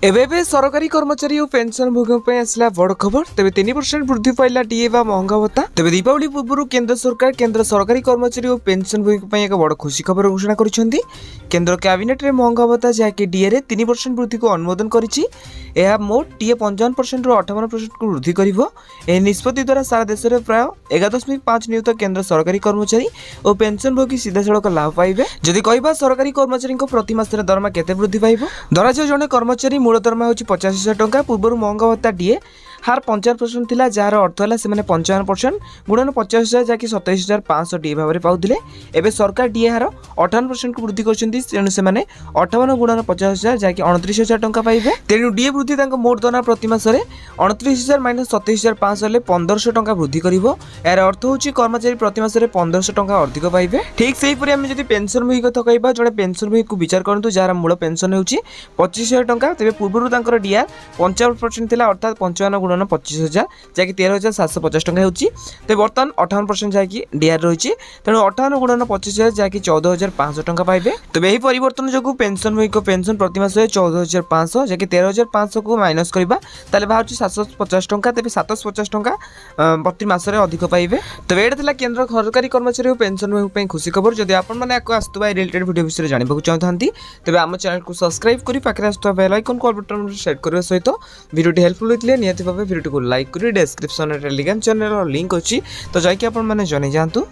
एबे सरकारी कर्मचारी और पेंशन भोगी आसला बड़ खबर। तेज 3% वृद्धि पाइला डीए बा महंगा भत्ता। तेज दीपावली पूर्व केंद्र सरकारी कर्मचारी और पेंशन भोगी एक बड़ खुशी खबर घोषणा कर केंद्र कैबिनेट रे महंगा भत्ता जहाँकि डीए रे 3% वृद्धि को अनुमोदन करिछि। यह मोट डीए 55% रु 58% को वृद्धि करिवो। एह निष्पत्ति द्वारा सारा देश में प्राय 11.5 नियुक्त केंद्र सरकारी कर्मचारी और पेंशन भोगी सीधा सड़क लाभ पाइबे। जदि कहबा सरकारी कर्मचारी प्रति मासरे दरमा केते वृद्धि पाइबो। धराଯାऊ जने कर्मचारी मूल दरमा होची 50,000 टंका। पूर्व महंगा भत्ता डीए हार 55% थिला, जार अर्थ है से 55% गुणन 50,000 जहाँकि 27,500 डीए भाव में पाऊले। एवं सरकार डीए हार 58% को वृद्धि करछन्ती, तेणु से 58 गुणन 50,000 जहाँकि 29,000 टंका पाइबे। तेणु डीए वृद्धि मोट दरमा प्रति मासरे 29,000 माइनस 27,500 हेले 1,500 टंका वृद्धि करिवो। यार अर्थ होची कर्मचारी प्रति मासरे 1,500 टंका अधिक पाइबे। ठीक सेहीपरि आमे जदि पेंशन भोगी कथा कहबा, जड़े पेंशन भोगी को विचार करंतु जार मूल पेंशन होची 25,000 टंका। तेबे पूर्वरु तांकर डीआर 55% थिला, अर्थात 55 गुणन 25,000 जहाँकि 13,750 टंका होची। तेबे वर्तमान 58% जहाँकि डीआर रही, तेणु 58 गुणन 25,000 जहाँकि 14,500 टंका पाइबे। तेबे यही परिवर्तन जो पेंशन भोगी को पेंशन प्रति मास 14,500 जहाँकि 13,500 को माइनस करबा ताले बाहर 750 टंका। तेबे 750 टंका प्रति मासरे अधिक पाइबे। तेबे एटा थिला केंद्र सरकारी कर्मचारी और पेंशन भोगी खुशी खबर। जदि आपण माने आको आस्तुबा रिलेटेड वीडियो विषय जानबा चाहतांती तेबे आम चैनल को सब्सक्राइब करी पाखरे आस्तुबा बेल आइकन को बटन सेट करबा सहित वीडियो हेल्पफुल होइतले नियति भाबे वीडियो को लाइक करी। डिस्क्रिप्शन रे टेलीग्राम चैनल लिंक अछि, तो जाय कि आपण माने जने जानतु।